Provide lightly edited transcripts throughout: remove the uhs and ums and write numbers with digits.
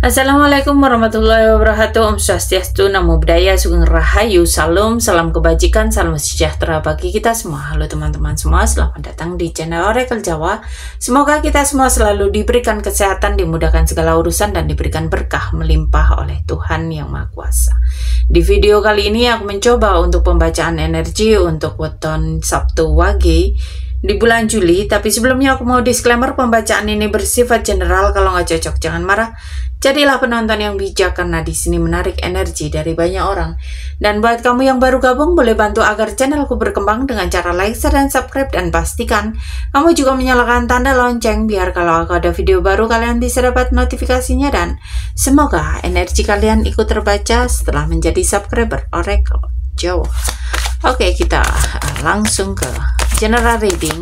Assalamualaikum warahmatullahi wabarakatuh. Om Swastiastu, Namo Buddhaya, Sugeng Rahayu, Salam, salam kebajikan, salam sejahtera bagi kita semua. Halo teman-teman semua, selamat datang di channel Oracle Jawa. Semoga kita semua selalu diberikan kesehatan, dimudahkan segala urusan, dan diberikan berkah melimpah oleh Tuhan Yang Maha Kuasa. Di video kali ini aku mencoba untuk pembacaan energi untuk weton Sabtu Wage di bulan Juli, tapi sebelumnya aku mau disclaimer, pembacaan ini bersifat general. Kalau nggak cocok jangan marah. Jadilah penonton yang bijak karena di sini menarik energi dari banyak orang. Dan buat kamu yang baru gabung, boleh bantu agar channelku berkembang dengan cara like, share, dan subscribe, dan pastikan kamu juga menyalakan tanda lonceng biar kalau aku ada video baru kalian bisa dapat notifikasinya, dan semoga energi kalian ikut terbaca setelah menjadi subscriber Oracle Jawa. Oke, kita langsung ke general reading.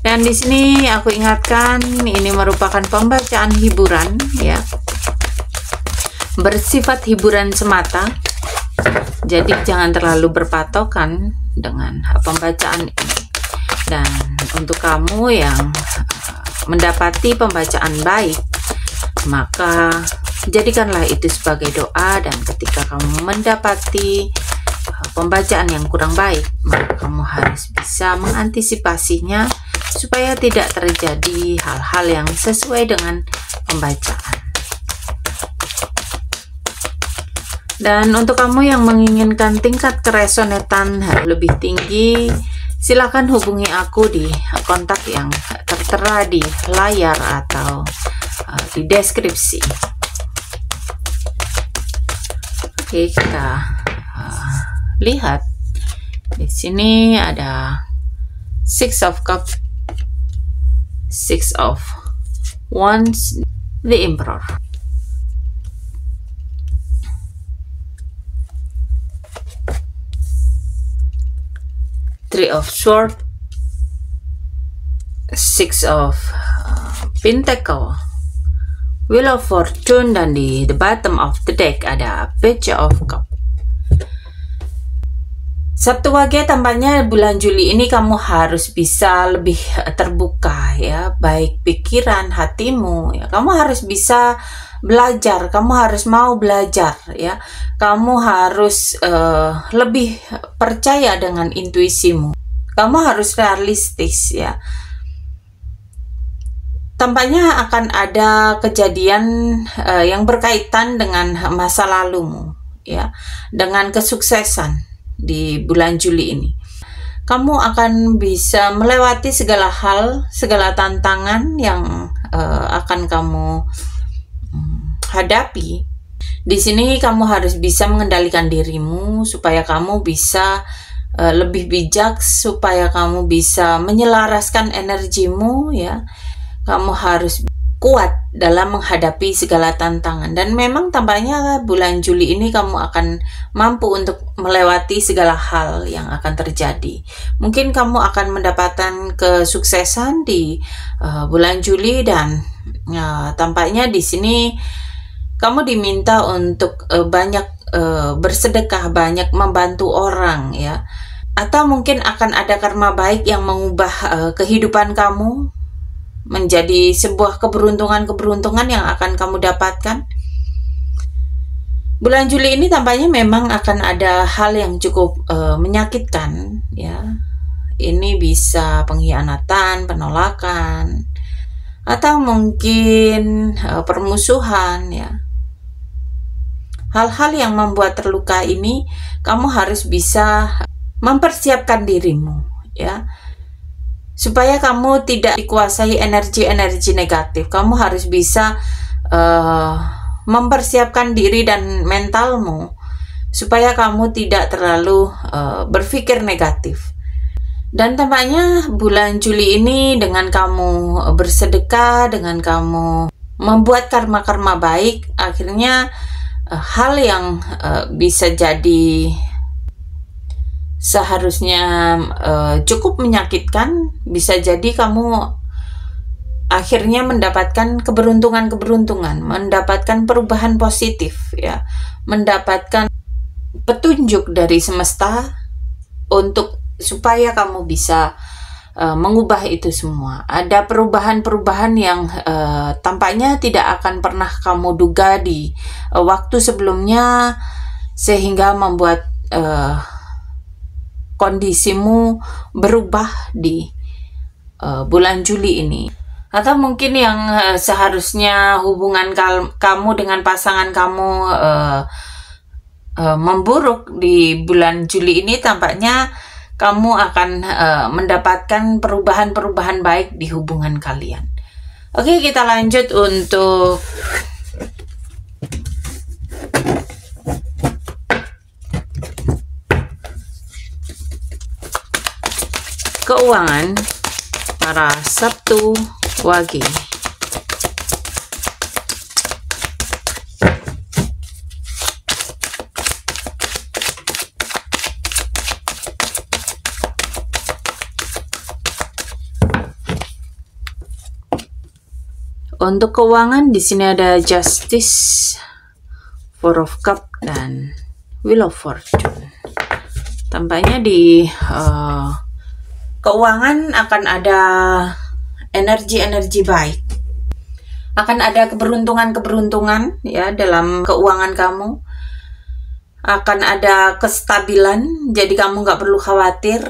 Dan di sini aku ingatkan ini merupakan pembacaan hiburan ya. Bersifat hiburan semata. Jadi jangan terlalu berpatokan dengan pembacaan ini. Dan untuk kamu yang mendapati pembacaan baik, maka jadikanlah itu sebagai doa, dan ketika kamu mendapati pembacaan yang kurang baik, maka kamu harus bisa mengantisipasinya supaya tidak terjadi hal-hal yang sesuai dengan pembacaan. Dan untuk kamu yang menginginkan tingkat keresonetan lebih tinggi, silakan hubungi aku di kontak yang tertera di layar atau di deskripsi. Oke, kita lihat di sini ada Six of Cups, Six of Wands, the Emperor. Three of Swords, Six of Pentacle, Wheel of Fortune, dan di the bottom of the deck ada Page of Cups. Sabtu Wage, tampaknya bulan Juli ini kamu harus bisa lebih terbuka ya, baik pikiran, hatimu ya. Kamu harus bisa belajar, kamu harus mau belajar ya. Kamu harus lebih percaya dengan intuisimu. Kamu harus realistis ya. Tampaknya akan ada kejadian yang berkaitan dengan masa lalumu ya, dengan kesuksesan di bulan Juli ini. Kamu akan bisa melewati segala hal, segala tantangan yang akan kamu hadapi. Di sini kamu harus bisa mengendalikan dirimu supaya kamu bisa lebih bijak, supaya kamu bisa menyelaraskan energimu ya. Kamu harus kuat dalam menghadapi segala tantangan, dan memang tampaknya bulan Juli ini kamu akan mampu untuk melewati segala hal yang akan terjadi. Mungkin kamu akan mendapatkan kesuksesan di bulan Juli, dan tampaknya di sini kamu diminta untuk banyak bersedekah, banyak membantu orang ya, atau mungkin akan ada karma baik yang mengubah kehidupan kamu menjadi sebuah keberuntungan yang akan kamu dapatkan. Bulan Juli ini tampaknya memang akan ada hal yang cukup menyakitkan ya. Ini bisa pengkhianatan, penolakan, atau mungkin permusuhan ya. Hal-hal yang membuat terluka ini kamu harus bisa mempersiapkan dirimu ya, supaya kamu tidak dikuasai energi-energi negatif. Kamu harus bisa mempersiapkan diri dan mentalmu supaya kamu tidak terlalu berpikir negatif. Dan tampaknya bulan Juli ini dengan kamu bersedekah, dengan kamu membuat karma-karma baik, akhirnya hal yang bisa jadi seharusnya cukup menyakitkan, bisa jadi kamu akhirnya mendapatkan keberuntungan, mendapatkan perubahan positif ya, mendapatkan petunjuk dari semesta untuk supaya kamu bisa mengubah itu semua. Ada perubahan-perubahan yang tampaknya tidak akan pernah kamu duga di waktu sebelumnya, sehingga membuat kondisimu berubah di bulan Juli ini. Atau mungkin yang seharusnya hubungan kamu dengan pasangan kamu memburuk di bulan Juli ini, tampaknya kamu akan mendapatkan perubahan-perubahan baik di hubungan kalian. Oke, kita lanjut untuk keuangan para Sabtu Wage. Untuk keuangan di sini ada Justice, Four of Cup, dan Wheel of Fortune. Tampaknya di keuangan akan ada energi-energi baik. Akan ada keberuntungan-keberuntungan ya dalam keuangan kamu. Akan ada kestabilan, jadi kamu nggak perlu khawatir.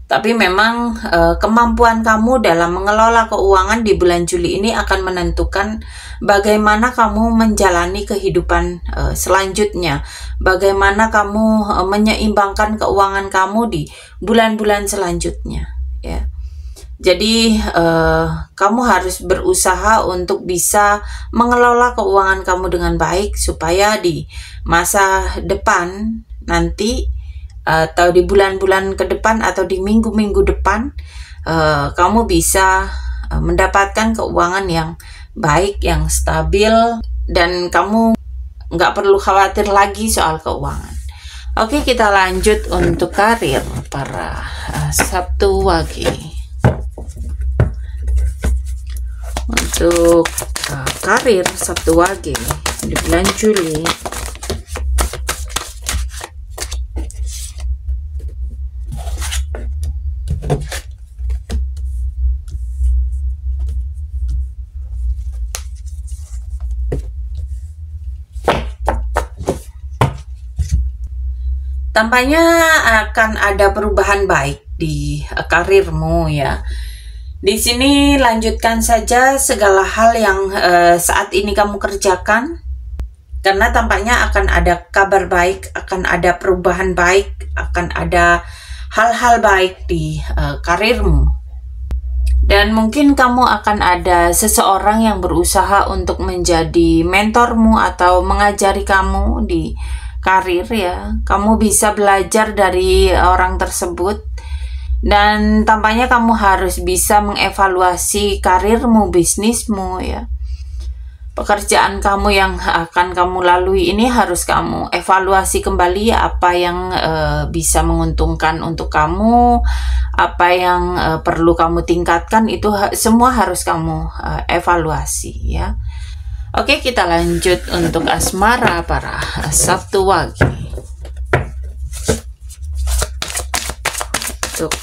Tapi memang kemampuan kamu dalam mengelola keuangan di bulan Juli ini akan menentukan bagaimana kamu menjalani kehidupan selanjutnya. Bagaimana kamu menyeimbangkan keuangan kamu di bulan-bulan selanjutnya. Ya. Jadi kamu harus berusaha untuk bisa mengelola keuangan kamu dengan baik supaya di masa depan nanti atau di bulan-bulan ke depan atau di minggu-minggu depan kamu bisa mendapatkan keuangan yang baik, yang stabil, dan kamu nggak perlu khawatir lagi soal keuangan. Oke, kita lanjut untuk karir para Sabtu Wage. Untuk karir Sabtu Wage di bulan Juli, tampaknya akan ada perubahan baik di karirmu ya. Di sini lanjutkan saja segala hal yang saat ini kamu kerjakan, karena tampaknya akan ada kabar baik, akan ada perubahan baik, akan ada hal-hal baik di karirmu. Dan mungkin kamu akan ada seseorang yang berusaha untuk menjadi mentormu atau mengajari kamu di karir ya. Kamu bisa belajar dari orang tersebut. Dan tampaknya kamu harus bisa mengevaluasi karirmu, bisnismu ya. Pekerjaan kamu yang akan kamu lalui ini harus kamu evaluasi kembali apa yang bisa menguntungkan untuk kamu, apa yang perlu kamu tingkatkan, itu semua harus kamu evaluasi ya. Oke, kita lanjut untuk asmara para Sabtu Wage. Untuk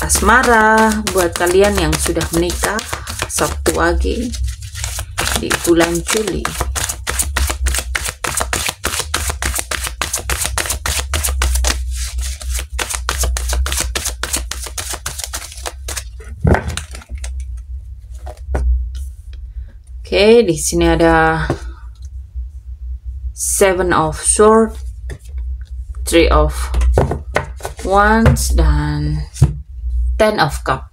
asmara buat kalian yang sudah menikah Sabtu Wage di bulan Juli. Oke, di sini ada Seven of Swords, Three of Wands, dan Ten of Cups.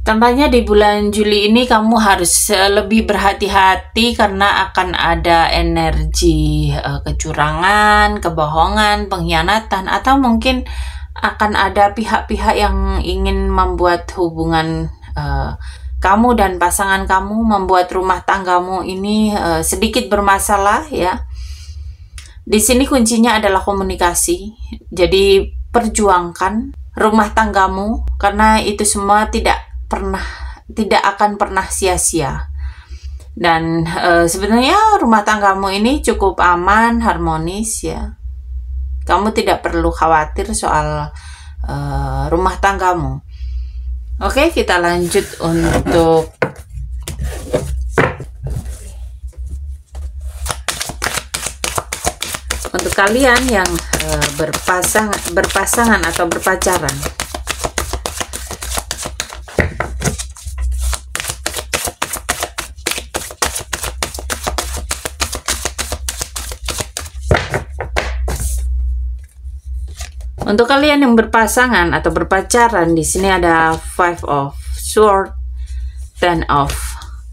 Tampaknya di bulan Juli ini kamu harus lebih berhati-hati karena akan ada energi kecurangan, kebohongan, pengkhianatan, atau mungkin akan ada pihak-pihak yang ingin membuat hubungan kamu dan pasangan kamu, membuat rumah tanggamu ini sedikit bermasalah ya. Di sini kuncinya adalah komunikasi. Jadi perjuangkan rumah tanggamu karena itu semua tidak akan pernah sia-sia. Dan sebenarnya rumah tanggamu ini cukup aman, harmonis ya. Kamu tidak perlu khawatir soal rumah tanggamu. Oke, kita lanjut untuk kalian yang berpasangan atau berpacaran. Untuk kalian yang berpasangan atau berpacaran, di sini ada Five of Swords, Ten of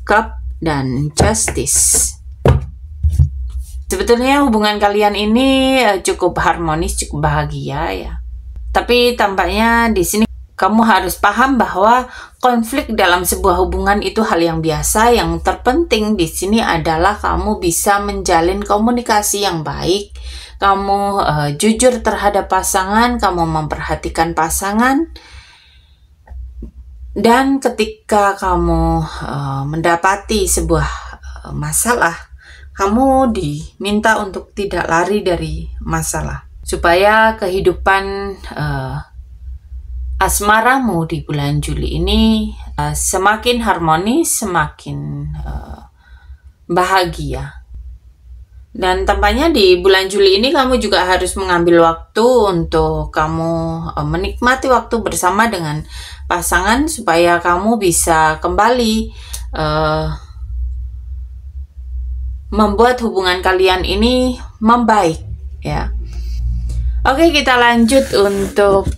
Cup, dan Justice. Sebetulnya hubungan kalian ini cukup harmonis, cukup bahagia ya. Tapi tampaknya di sini kamu harus paham bahwa konflik dalam sebuah hubungan itu hal yang biasa. Yang terpenting di sini adalah kamu bisa menjalin komunikasi yang baik. Kamu jujur terhadap pasangan, kamu memperhatikan pasangan. Dan ketika kamu mendapati sebuah masalah, kamu diminta untuk tidak lari dari masalah, supaya kehidupan asmaramu di bulan Juli ini semakin harmonis, semakin bahagia. Dan tampaknya di bulan Juli ini kamu juga harus mengambil waktu untuk kamu menikmati waktu bersama dengan pasangan, supaya kamu bisa kembali membuat hubungan kalian ini membaik ya. Oke, kita lanjut untuk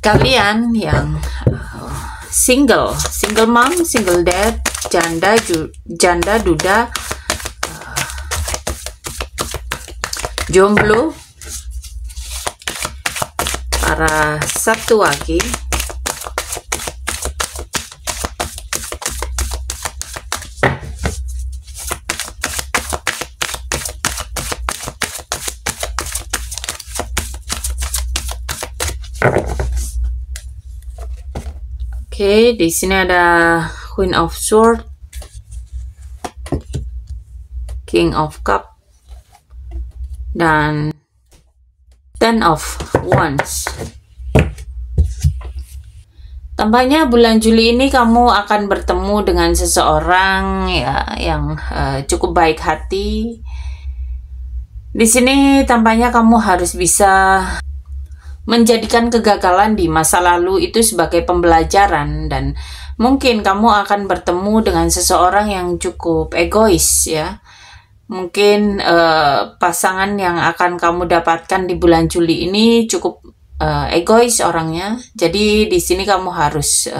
kalian yang single mom, single dad, janda duda, jomblo, para Sabtuwaki. Oke, di sini ada Queen of Swords, King of Cup, dan Ten of Wands. Tampaknya bulan Juli ini kamu akan bertemu dengan seseorang ya yang cukup baik hati. Di sini tampaknya kamu harus bisa menjadikan kegagalan di masa lalu itu sebagai pembelajaran, dan mungkin kamu akan bertemu dengan seseorang yang cukup egois ya. Mungkin pasangan yang akan kamu dapatkan di bulan Juli ini cukup egois orangnya. Jadi di sini kamu harus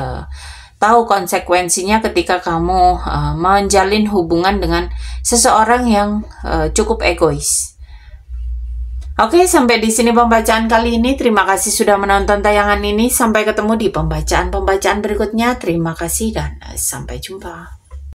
tahu konsekuensinya ketika kamu menjalin hubungan dengan seseorang yang cukup egois. Oke, sampai di sini pembacaan kali ini. Terima kasih sudah menonton tayangan ini. Sampai ketemu di pembacaan berikutnya. Terima kasih dan sampai jumpa.